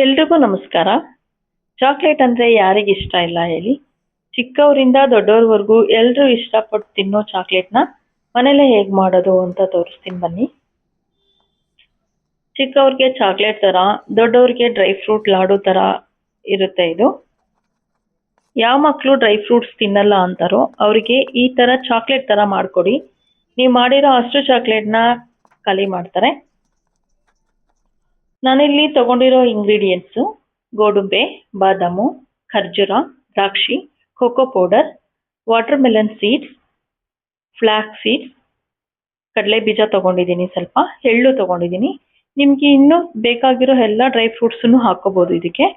ಎಲ್ರಿಗೂ ನಮಸ್ಕಾರ. ಚಾಕ್ಲೇಟ್ ಅಂದರೆ ಯಾರಿಗಿಷ್ಟ ಇಲ್ಲ ಹೇಳಿ? ಚಿಕ್ಕವರಿಂದ ದೊಡ್ಡವ್ರವರೆಗೂ ಎಲ್ಲರೂ ಇಷ್ಟಪಟ್ಟು ತಿನ್ನೋ ಚಾಕ್ಲೇಟ್ನ ಮನೇಲೇ ಹೇಗೆ ಮಾಡೋದು ಅಂತ ತೋರಿಸ್ತೀನಿ ಬನ್ನಿ. ಚಿಕ್ಕವ್ರಿಗೆ ಚಾಕ್ಲೇಟ್ ಥರ, ದೊಡ್ಡವ್ರಿಗೆ ಡ್ರೈ ಫ್ರೂಟ್ ಲಾಡು ಥರ ಇರುತ್ತೆ ಇದು. ಯಾವ ಮಕ್ಕಳು ಡ್ರೈ ಫ್ರೂಟ್ಸ್ ತಿನ್ನಲ್ಲ ಅಂತಾರೋ ಅವರಿಗೆ ಈ ಥರ ಚಾಕ್ಲೇಟ್ ಥರ ಮಾಡಿಕೊಡಿ. ನೀವು ಮಾಡಿರೋ ಅಷ್ಟು ಚಾಕ್ಲೇಟ್ನ ಖಾಲಿ ಮಾಡ್ತಾರೆ. ನಾನಿಲ್ಲಿ ತಗೊಂಡಿರೋ ಇಂಗ್ರೀಡಿಯೆಂಟ್ಸು: ಗೋಡಂಬಿ, ಬಾದಾಮು, ಖರ್ಜೂರ, ದ್ರಾಕ್ಷಿ, cocoa powder, watermelon seeds, flax seeds, ಕಡಲೆ ಬೀಜ ತೊಗೊಂಡಿದ್ದೀನಿ, ಸ್ವಲ್ಪ ಎಳ್ಳು ತೊಗೊಂಡಿದ್ದೀನಿ. ನಿಮಗೆ ಇನ್ನೂ ಬೇಕಾಗಿರೋ ಎಲ್ಲ ಡ್ರೈ ಫ್ರೂಟ್ಸನ್ನು ಹಾಕೋಬೋದು ಇದಕ್ಕೆ.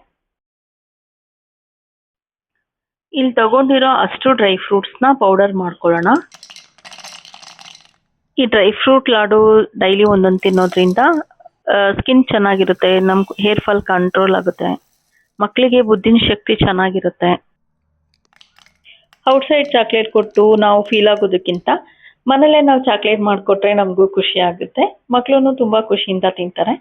ಇಲ್ಲಿ ತಗೊಂಡಿರೋ ಅಷ್ಟು ಡ್ರೈ ಫ್ರೂಟ್ಸ್ನ ಪೌಡರ್ ಮಾಡ್ಕೊಳ್ಳೋಣ. ಈ ಡ್ರೈ ಫ್ರೂಟ್ ಲಾಡು ಡೈಲಿ ಒಂದೊಂದು ತಿನ್ನೋದ್ರಿಂದ ಸ್ಕಿನ್ ಚೆನ್ನಾಗಿರುತ್ತೆ, ನಮ್ಮ ಹೇರ್ ಫಾಲ್ ಕಂಟ್ರೋಲ್ ಆಗುತ್ತೆ, ಮಕ್ಕಳಿಗೆ ಬುದ್ಧಿನ ಶಕ್ತಿ ಚೆನ್ನಾಗಿರುತ್ತೆ. ಔಟ್ಸೈಡ್ ಚಾಕ್ಲೇಟ್ ಕೊಟ್ಟು ನಾವು ಫೀಲ್ ಆಗೋದಕ್ಕಿಂತ ಮನೇಲೇ ನಾವು ಚಾಕ್ಲೇಟ್ ಮಾಡಿಕೊಟ್ರೆ ನಮಗೂ ಖುಷಿ ಆಗುತ್ತೆ, ಮಕ್ಕಳು ತುಂಬ ಖುಷಿಯಿಂದ ತಿಂತಾರೆ.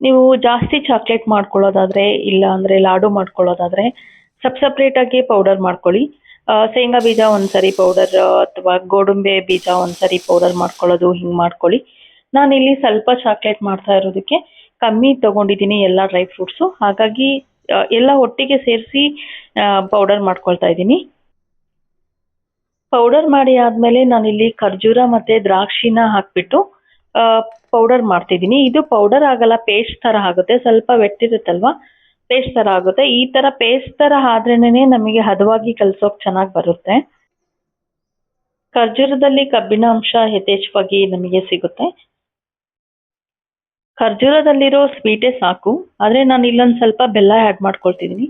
ನೀವು ಜಾಸ್ತಿ ಚಾಕ್ಲೇಟ್ ಮಾಡ್ಕೊಳ್ಳೋದಾದರೆ, ಇಲ್ಲ ಅಂದರೆ ಲಾಡು ಮಾಡ್ಕೊಳ್ಳೋದಾದರೆ ಸಪ್ರೇಟಾಗಿ ಪೌಡರ್ ಮಾಡ್ಕೊಳ್ಳಿ. ಶೇಂಗಾ ಬೀಜ ಒಂದ್ಸರಿ ಪೌಡರ್, ಅಥವಾ ಗೋಡಂಬಿ ಬೀಜ ಒಂದ್ಸರಿ ಪೌಡರ್ ಮಾಡ್ಕೊಳ್ಳೋದು, ಹಿಂಗೆ ಮಾಡ್ಕೊಳ್ಳಿ. ನಾನಿಲ್ಲಿ ಸ್ವಲ್ಪ ಚಾಕ್ಲೇಟ್ ಮಾಡ್ತಾ ಇರೋದಕ್ಕೆ ಕಮ್ಮಿ ತೊಗೊಂಡಿದ್ದೀನಿ ಎಲ್ಲ ಡ್ರೈ ಫ್ರೂಟ್ಸು, ಹಾಗಾಗಿ ಎಲ್ಲ ಒಟ್ಟಿಗೆ ಸೇರಿಸಿ ಪೌಡರ್ ಮಾಡ್ಕೊಳ್ತಾ ಇದ್ದೀನಿ. ಪೌಡರ್ ಮಾಡಿ ಆದಮೇಲೆ ನಾನಿಲ್ಲಿ ಖರ್ಜೂರ ಮತ್ತು ದ್ರಾಕ್ಷಿನ ಹಾಕಿಬಿಟ್ಟು ಪೌಡರ್ ಮಾಡ್ತಿದ್ದೀನಿ. ಇದು ಪೌಡರ್ ಆಗಲ್ಲ, ಪೇಸ್ಟ್ ಥರ ಆಗುತ್ತೆ, ಸ್ವಲ್ಪ ವೆಟ್ಟಿರುತ್ತಲ್ವ, ಪೇಸ್ಟ್ ಥರ ಆಗುತ್ತೆ. ಈ ಥರ ಪೇಸ್ಟ್ ಥರ ಆದ್ರೇ ನಮಗೆ ಹದವಾಗಿ ಕಲಸೋಕೆ ಚೆನ್ನಾಗಿ ಬರುತ್ತೆ. ಖರ್ಜೂರದಲ್ಲಿ ಕಬ್ಬಿಣ ಅಂಶ ಯಥೇಚ್ಛವಾಗಿ ನಮಗೆ ಸಿಗುತ್ತೆ. ಖರ್ಜೂರದಲ್ಲಿರೋ ಸ್ವೀಟೇ ಸಾಕು, ಆದರೆ ನಾನು ಇಲ್ಲೊಂದು ಸ್ವಲ್ಪ ಬೆಲ್ಲ ಆ್ಯಡ್ ಮಾಡ್ಕೊಳ್ತಿದ್ದೀನಿ.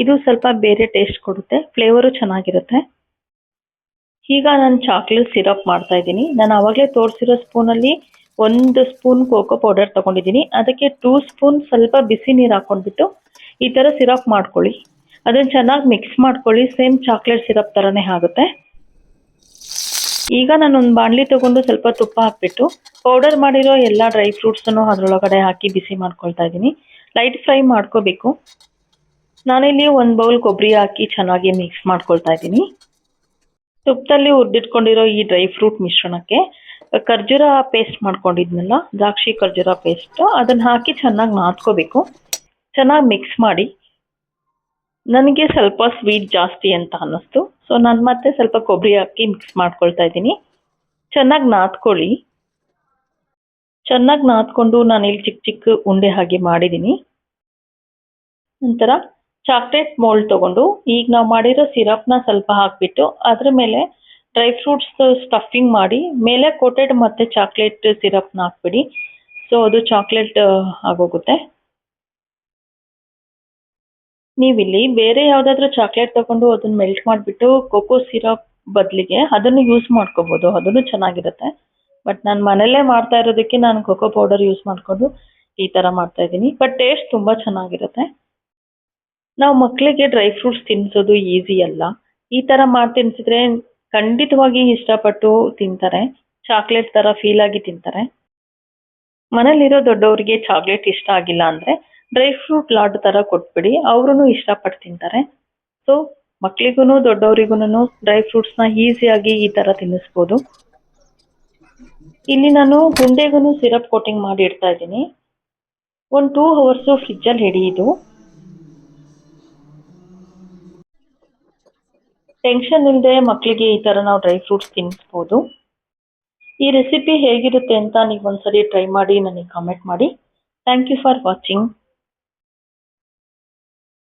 ಇದು ಸ್ವಲ್ಪ ಬೇರೆ ಟೇಸ್ಟ್ ಕೊಡುತ್ತೆ, ಫ್ಲೇವರು ಚೆನ್ನಾಗಿರುತ್ತೆ. ಈಗ ನಾನು ಚಾಕ್ಲೇಟ್ ಸಿರಪ್ ಮಾಡ್ತಾ ಇದ್ದೀನಿ. ನಾನು ಆವಾಗಲೇ ತೋರಿಸಿರೋ ಸ್ಪೂನಲ್ಲಿ 1 ಸ್ಪೂನ್ ಕೋಕೋ ಪೌಡರ್ ತೊಗೊಂಡಿದ್ದೀನಿ. ಅದಕ್ಕೆ 2 ಸ್ಪೂನ್ ಸ್ವಲ್ಪ ಬಿಸಿ ನೀರು ಹಾಕ್ಕೊಂಡ್ಬಿಟ್ಟು ಈ ಥರ ಸಿರಪ್ ಮಾಡ್ಕೊಳ್ಳಿ. ಅದನ್ನು ಚೆನ್ನಾಗಿ ಮಿಕ್ಸ್ ಮಾಡ್ಕೊಳ್ಳಿ, ಸೇಮ್ ಚಾಕ್ಲೇಟ್ ಸಿರಪ್ ಥರನೇ ಆಗುತ್ತೆ. ಈಗ ನಾನೊಂದು ಬಾಣಲಿ ತೊಗೊಂಡು ಸ್ವಲ್ಪ ತುಪ್ಪ ಹಾಕ್ಬಿಟ್ಟು ಪೌಡರ್ ಮಾಡಿರೋ ಎಲ್ಲ ಡ್ರೈ ಫ್ರೂಟ್ಸನ್ನು ಅದರೊಳಗಡೆ ಹಾಕಿ ಬಿಸಿ ಮಾಡ್ಕೊಳ್ತಾ ಇದ್ದೀನಿ. ಲೈಟ್ ಫ್ರೈ ಮಾಡ್ಕೋಬೇಕು. ನಾನಿಲ್ಲಿ 1 ಬೌಲ್ ಕೊಬ್ಬರಿ ಹಾಕಿ ಚೆನ್ನಾಗಿ ಮಿಕ್ಸ್ ಮಾಡ್ಕೊಳ್ತಾ ಇದ್ದೀನಿ. ತುಪ್ಪದಲ್ಲಿ ಹುರಿದಿಟ್ಕೊಂಡಿರೋ ಈ ಡ್ರೈ ಫ್ರೂಟ್ ಮಿಶ್ರಣಕ್ಕೆ ಖರ್ಜೂರ ಪೇಸ್ಟ್ ಮಾಡ್ಕೊಂಡಿದ್ನಲ್ಲ, ದ್ರಾಕ್ಷಿ ಖರ್ಜೂರ ಪೇಸ್ಟ್, ಅದನ್ನು ಹಾಕಿ ಚೆನ್ನಾಗಿ ನಾದ್ಕೋಬೇಕು. ಚೆನ್ನಾಗಿ ಮಿಕ್ಸ್ ಮಾಡಿ. ನನಗೆ ಸ್ವಲ್ಪ ಸ್ವೀಟ್ ಜಾಸ್ತಿ ಅಂತ ಅನ್ನಿಸ್ತು, ಸೊ ನಾನು ಮತ್ತೆ ಸ್ವಲ್ಪ ಕೊಬ್ಬರಿ ಹಾಕಿ ಮಿಕ್ಸ್ ಮಾಡ್ಕೊಳ್ತಾ ಇದ್ದೀನಿ. ಚೆನ್ನಾಗಿ ನಾದ್ಕೊಳ್ಳಿ. ಚೆನ್ನಾಗಿ ನಾದ್ಕೊಂಡು ನಾನಿಲ್ಲಿ ಚಿಕ್ಕ ಚಿಕ್ಕ ಉಂಡೆ ಹಾಗೆ ಮಾಡಿದ್ದೀನಿ. ನಂತರ ಚಾಕ್ಲೇಟ್ ಮೋಲ್ಡ್ ತೊಗೊಂಡು ಈಗ ನಾವು ಮಾಡಿರೋ ಸಿರಪ್ನ ಸ್ವಲ್ಪ ಹಾಕಿಬಿಟ್ಟು ಅದರ ಮೇಲೆ ಡ್ರೈ ಫ್ರೂಟ್ಸ್ ಸ್ಟಫಿಂಗ್ ಮಾಡಿ ಮೇಲೆ ಕೋಟೆಡ್ ಮತ್ತು ಚಾಕ್ಲೇಟ್ ಸಿರಪ್ನ ಹಾಕ್ಬಿಡಿ. ಸೊ ಅದು ಚಾಕ್ಲೇಟ್ ಆಗೋಗುತ್ತೆ. ನೀವಿಲ್ಲಿ ಬೇರೆ ಯಾವುದಾದ್ರೂ ಚಾಕ್ಲೇಟ್ ತೊಗೊಂಡು ಅದನ್ನು ಮೆಲ್ಟ್ ಮಾಡಿಬಿಟ್ಟು ಕೋಕೋ ಸಿರಪ್ ಬದಲಿಗೆ ಅದನ್ನು ಯೂಸ್ ಮಾಡ್ಕೋಬೋದು, ಅದನ್ನು ಚೆನ್ನಾಗಿರುತ್ತೆ. ಬಟ್ ನಾನು ಮನೆಯಲ್ಲೇ ಮಾಡ್ತಾ ಇರೋದಕ್ಕೆ ನಾನು ಕೋಕೋ ಪೌಡರ್ ಯೂಸ್ ಮಾಡಿಕೊಂಡು ಈ ಥರ ಮಾಡ್ತಾ ಇದ್ದೀನಿ. ಬಟ್ ಟೇಸ್ಟ್ ತುಂಬ ಚೆನ್ನಾಗಿರುತ್ತೆ. ನಾವು ಮಕ್ಕಳಿಗೆ ಡ್ರೈ ಫ್ರೂಟ್ಸ್ ತಿನ್ನಿಸೋದು ಈಸಿ ಅಲ್ಲ. ಈ ಥರ ಮಾಡಿ ತಿನ್ನಿಸಿದ್ರೆ ಖಂಡಿತವಾಗಿ ಇಷ್ಟಪಟ್ಟು ತಿಂತಾರೆ, ಚಾಕ್ಲೇಟ್ ಥರ ಫೀಲಾಗಿ ತಿಂತಾರೆ. ಮನೇಲಿರೋ ದೊಡ್ಡವರಿಗೆ ಚಾಕ್ಲೇಟ್ ಇಷ್ಟ ಆಗಿಲ್ಲ ಅಂದರೆ ಡ್ರೈ ಫ್ರೂಟ್ ಲಾಡು ಥರ ಕೊಟ್ಬಿಡಿ, ಅವರೂ ಇಷ್ಟಪಟ್ಟು ತಿಂತಾರೆ. ಸೊ ಮಕ್ಕಳಿಗೂ ದೊಡ್ಡವರಿಗೂ ಡ್ರೈ ಫ್ರೂಟ್ಸ್ನ ಈಸಿಯಾಗಿ ಈ ಥರ ತಿನ್ನಿಸ್ಬೋದು. ಇಲ್ಲಿ ನಾನು ಗುಂಡೆಗೂ ಸಿರಪ್ ಕೋಟಿಂಗ್ ಮಾಡಿ ಇಡ್ತಾ ಇದ್ದೀನಿ. 1-2 ಅವರ್ಸು ಫ್ರಿಜ್ಜಲ್ಲಿ ಹಿಡಿಯಿದು. ಟೆನ್ಷನ್ ಇಲ್ಲದೆ ಮಕ್ಕಳಿಗೆ ಈ ಥರ ನಾವು ಡ್ರೈ ಫ್ರೂಟ್ಸ್ ತಿನ್ನಿಸ್ಬೋದು. ಈ ರೆಸಿಪಿ ಹೇಗಿರುತ್ತೆ ಅಂತ ನೀವು ಒಂದ್ಸರಿ ಟ್ರೈ ಮಾಡಿ ನನಗೆ ಕಾಮೆಂಟ್ ಮಾಡಿ. Thank you for watching.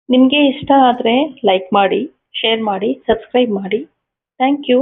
ನಿಮಗೆ ಇಷ್ಟ ಆದರೆ ಲೈಕ್ ಮಾಡಿ, ಶೇರ್ ಮಾಡಿ, ಸಬ್ಸ್ಕ್ರೈಬ್ ಮಾಡಿ. Thank you.